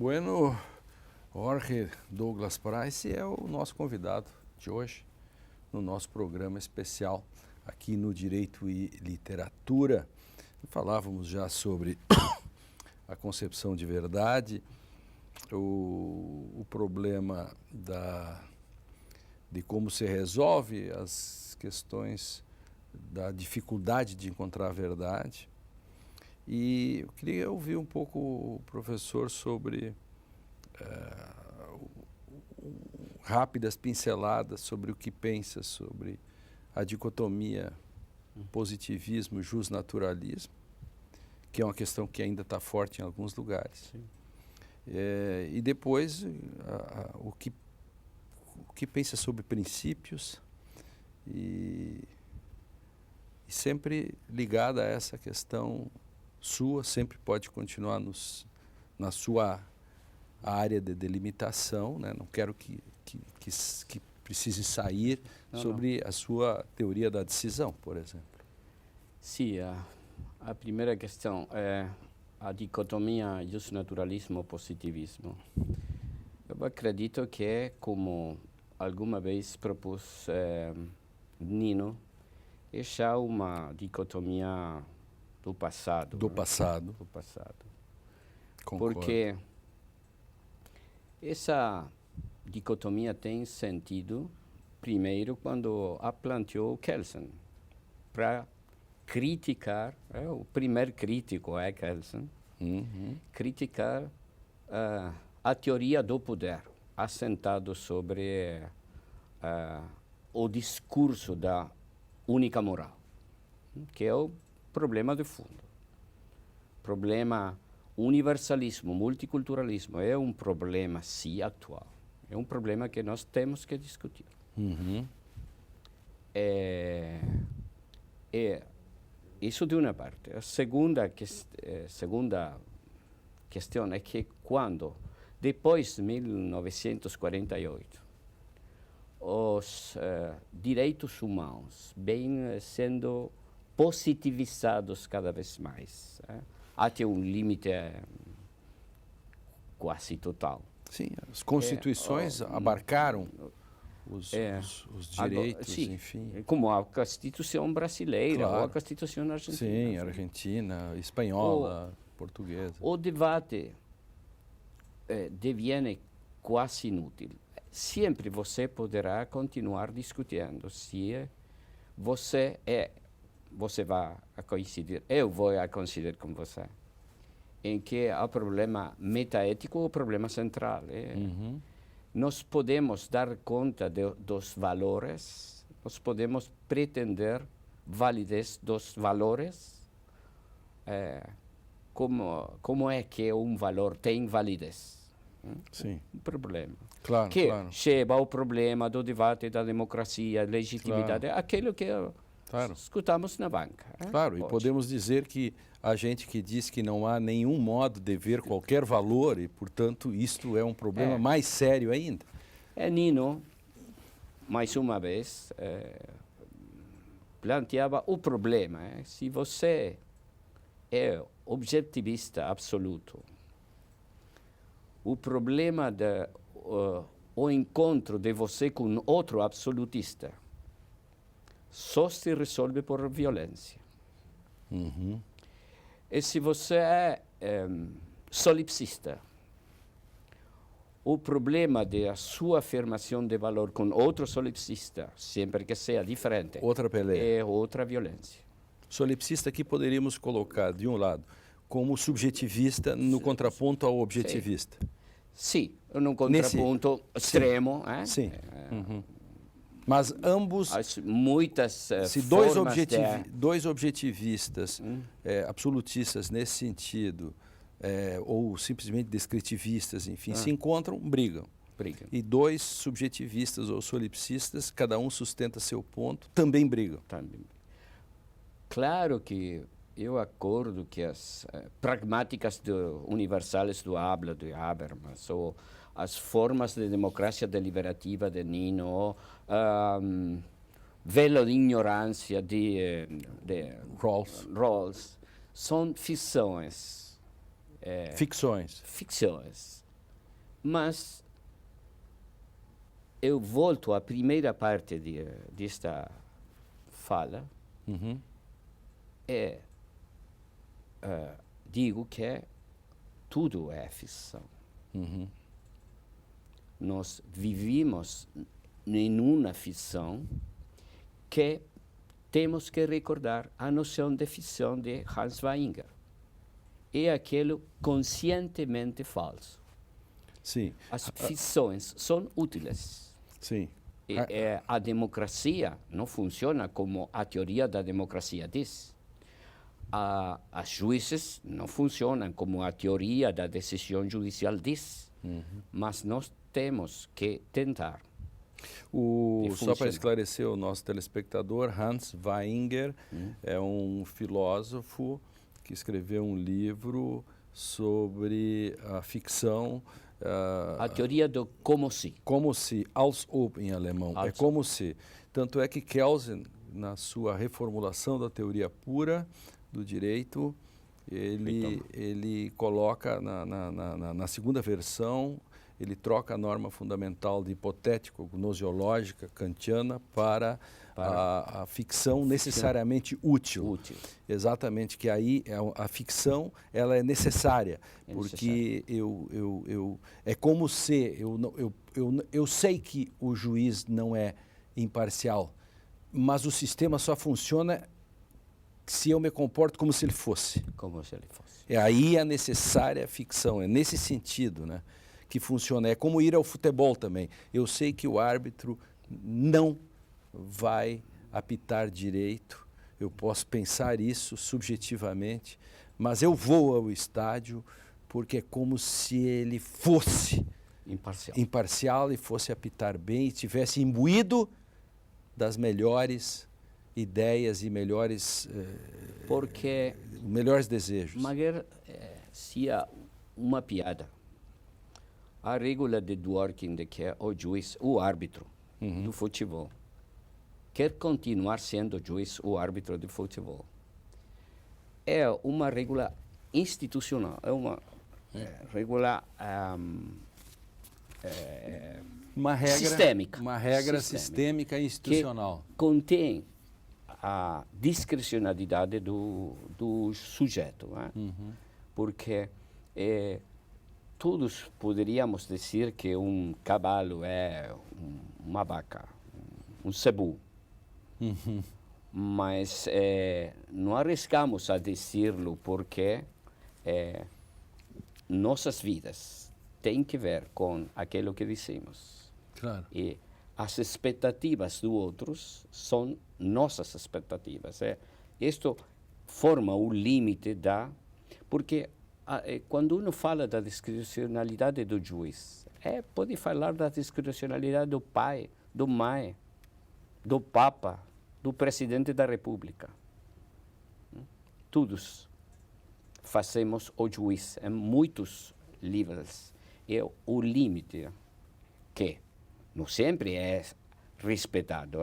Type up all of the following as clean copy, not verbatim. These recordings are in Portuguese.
Bueno, Jorge Douglas Price é o nosso convidado de hoje no nosso programa especial aqui no Direito e Literatura. Falávamos já sobre a concepção de verdade, o problema de como se resolve as questões da dificuldade de encontrar a verdade. E eu queria ouvir um pouco o professor sobre rápidas pinceladas sobre o que pensa sobre a dicotomia positivismo, justnaturalismo, que é uma questão que ainda está forte em alguns lugares. E depois o que pensa sobre princípios e sempre ligada a essa questão sua, sempre pode continuar na sua área de delimitação, né? Não quero que precise sair sobre a sua teoria da decisão, por exemplo. Sim, a primeira questão é a dicotomia justnaturalismo-positivismo. Eu acredito que é como alguma vez propôs Nino, é já uma dicotomia do passado. Do passado. Do passado. Concordo. Porque essa dicotomia tem sentido, primeiro, quando a planteou Kelsen, para criticar, o primeiro crítico é Kelsen, criticar a teoria do poder, assentado sobre o discurso da única moral, que é o problema de fundo. Problema universalismo, multiculturalismo é um problema, sim, atual. É um problema que nós temos que discutir. Isso de uma parte. A segunda questão é que quando, depois de 1948, os direitos humanos vêm sendo positivizados cada vez mais, até um limite quase total. Sim, as constituições abarcaram os direitos, sim, enfim. Como a Constituição brasileira, claro. ou a Constituição argentina. Sim, argentina, espanhola, portuguesa. O debate deviene quase inútil. Sempre você poderá continuar discutindo se você vai a coincidir, eu vou a coincidir com você, em que há problema metaético, o problema central. Nós podemos dar conta dos valores, nós podemos pretender validez dos valores. Como é que um valor tem validez? Sim. Um problema. Claro, que claro. chega ao problema do debate da democracia, legitimidade, Claro. aquilo que Claro. escutamos na banca. Claro, e podemos dizer que a gente que diz que não há nenhum modo de ver qualquer valor e, portanto, isto é um problema mais sério ainda. Nino, mais uma vez, planteava o problema. Se você é objetivista absoluto, o problema o encontro de você com outro absolutista só se resolve por violência. E se você é solipsista, o problema da sua afirmação de valor com outro solipsista, sempre que seja diferente, outra peleia. É outra violência. Solipsista aqui poderíamos colocar, de um lado, como subjetivista no contraponto ao objetivista. Sim, num contraponto extremo. Sim. Mas ambos, muitas se dois objetivistas absolutistas nesse sentido, ou simplesmente descritivistas, enfim, se encontram, brigam. E dois subjetivistas ou solipsistas, cada um sustenta seu ponto, também brigam. Claro que eu acordo que as pragmáticas universais do Habla, de Habermas, ou as formas de democracia deliberativa de Nino, velo de ignorância de Rawls, são ficções. Ficções. Ficções. Mas eu volto à primeira parte desta fala, digo que tudo é ficção. Nós vivimos em uma ficção que temos que recordar a noção de ficção de Hans Weinger. É aquilo conscientemente falso. Sim. As ficções são úteis. Sim. A democracia não funciona como a teoria da democracia diz. As juízes não funcionam como a teoria da decisão judicial diz. Mas nós temos que tentar. Só para esclarecer o nosso telespectador, Hans Weinger é um filósofo que escreveu um livro sobre a ficção. A teoria do como se. Como se, als ob em alemão, é como se. Tanto é que Kelsen, na sua reformulação da teoria pura do direito, ele coloca na segunda versão, ele troca a norma fundamental de hipotético-gnosiológica kantiana para a ficção necessariamente útil. Exatamente, que aí a ficção ela é necessária, porque é como se eu sei que o juiz não é imparcial, mas o sistema só funciona se eu me comporto como se ele fosse. Como se ele fosse. É aí a necessária ficção, é nesse sentido, né, que funciona. É como ir ao futebol também. Eu sei que o árbitro não vai apitar direito, eu posso pensar isso subjetivamente, mas eu vou ao estádio porque é como se ele fosse imparcial e fosse apitar bem e tivesse imbuído das melhores ideias e melhores desejos. Magari sia uma piada. A regola de Dworkin de que o juiz, o árbitro do futebol, quer continuar sendo juiz ou árbitro de futebol. É uma regra institucional, é uma regra uma regra sistêmica. Uma regra sistêmica e institucional. Que contém a discricionalidade do sujeito. Né? Porque todos poderíamos dizer que um cavalo é uma vaca, um cebu. Mas não arriscamos a dizê-lo porque nossas vidas têm que ver com aquilo que dizemos. Claro. E as expectativas dos outros são nossas expectativas. Isto forma o limite porque quando uno fala da discricionalidade do juiz, pode falar da discricionalidade do pai, do mãe, do Papa, do Presidente da República. Todos fazemos o juiz em muitos níveis. É o limite que não sempre é respeitado.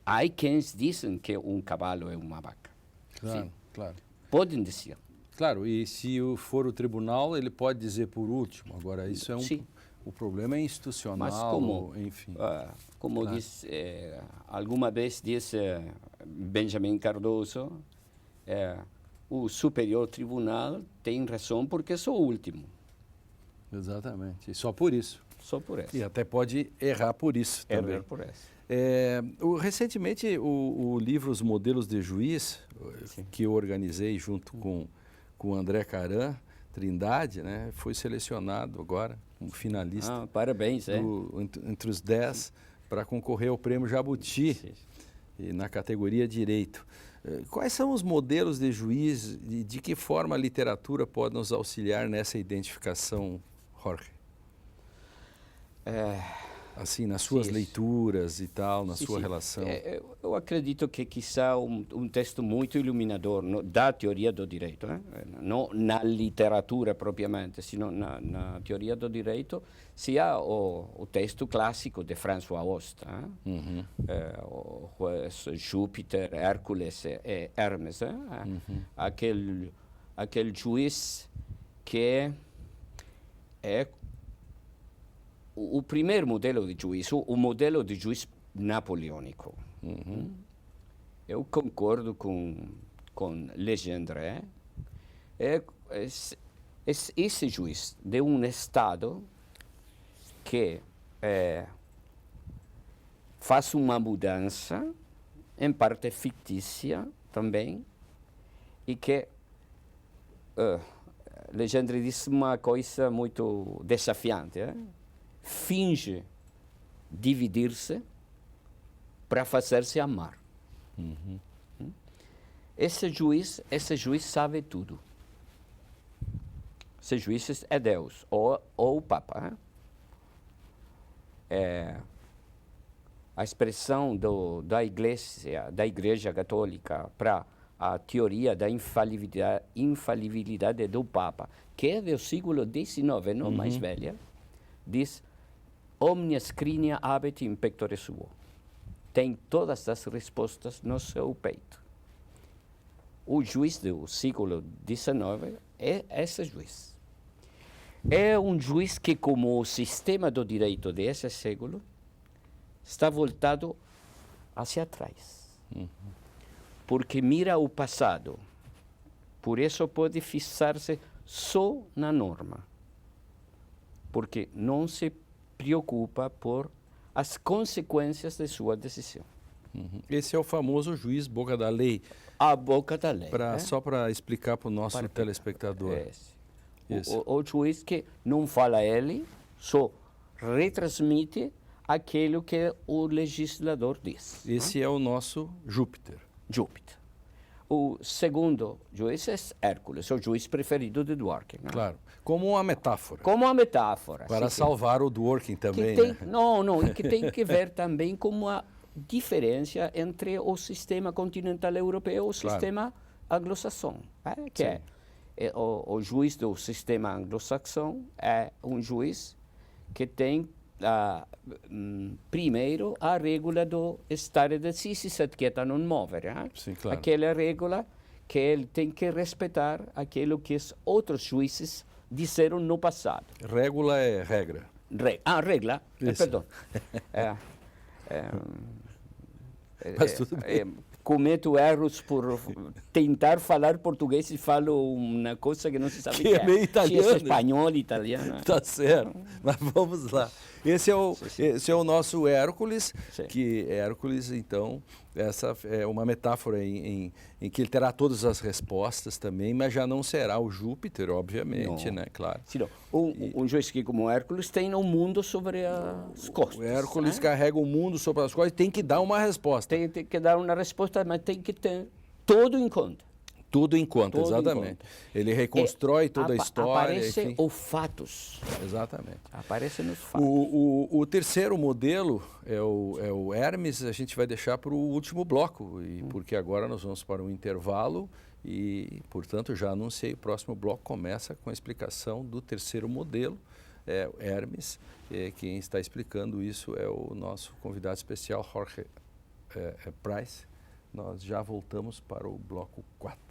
Há quem dizem que um cavalo é uma vaca. Claro, sim. Claro. Podem dizer. Claro, e se for o tribunal, ele pode dizer por último. Agora, isso é sim. O problema é institucional, mas enfim. Como claro. Alguma vez disse Benjamin Cardoso, o Superior Tribunal tem razão porque sou o último. Exatamente, e só por isso. Só por isso. E até pode errar por isso também. Errar por isso. Recentemente, o livro Os Modelos de Juiz, sim. que eu organizei junto com o André Caran Trindade, né, foi selecionado agora como finalista. Parabéns, entre os 10 para concorrer ao Prêmio Jabuti e na categoria Direito. Quais são os modelos de juiz e de que forma a literatura pode nos auxiliar nessa identificação, Jorge? Assim, nas suas leituras e tal, na sua relação. Eu acredito que quizá um texto muito iluminador da teoria do direito, não na literatura propriamente, sino na teoria do direito, seja o texto clássico de François Host, o juez Júpiter, Hércules e Hermes, aquele juiz que é o primeiro modelo de juiz, o modelo de juiz napoleônico. Eu concordo com Legendre. Esse juiz de um Estado que faz uma mudança, em parte fictícia também, e que Legendre disse uma coisa muito desafiante. Finge dividir-se para fazer-se amar. Esse juiz sabe tudo. Esse juiz é Deus, ou o Papa. A expressão da Igreja Católica para a teoria da infalibilidade do Papa, que é do século XIX, não mais velha, diz: omnia scrinia habet in pectore suo. Tem todas as respostas no seu peito. O juiz do século XIX é esse juiz. É um juiz que, como o sistema do direito desse século, está voltado hacia trás. Porque mira o passado. Por isso pode fixar-se só na norma. Porque não se preocupa por as consequências de sua decisão. Esse é o famoso juiz boca da lei. A boca da lei. Só para explicar para o nosso telespectador. O juiz que não fala ele, só retransmite aquilo que o legislador diz. Esse é o nosso Júpiter. O segundo juiz é Hércules, o juiz preferido de Dworkin. Claro, como uma metáfora. Para salvar o Dworkin também. E que tem que ver também com uma diferença entre o sistema continental europeu e o sistema anglo-saxão. O juiz do sistema anglo-saxão é um juiz que tem primeiro a regola do stare decisi sed quieta non movere. Sim, claro. Aquela regola que ele tem que respeitar aquilo que os outros juízes disseram no passado. Régula é regra. Regla, perdão. Mas tudo bem. Cometo erros por tentar falar português e falo uma coisa que não se sabe que é meio italiano. Se é espanhol, italiano. Tá certo, mas vamos lá. Esse é o nosso Hércules, que Hércules, então, essa é uma metáfora em que ele terá todas as respostas também, mas já não será o Júpiter, obviamente, não. Né? Claro. Sim, um juiz que, como Hércules, tem o mundo sobre as costas. O Hércules carrega o mundo sobre as costas e tem que dar uma resposta. Tem que dar uma resposta, mas tem que ter tudo em conta. Tudo em conta, exatamente. Ele reconstrói toda a história. Aparece os fatos. Exatamente. Aparece nos fatos. O terceiro modelo é o Hermes, a gente vai deixar para o último bloco, porque agora nós vamos para um intervalo e, portanto, já anunciei, o próximo bloco começa com a explicação do terceiro modelo, o Hermes. Quem está explicando isso é o nosso convidado especial, Jorge Price. Nós já voltamos para o bloco 4.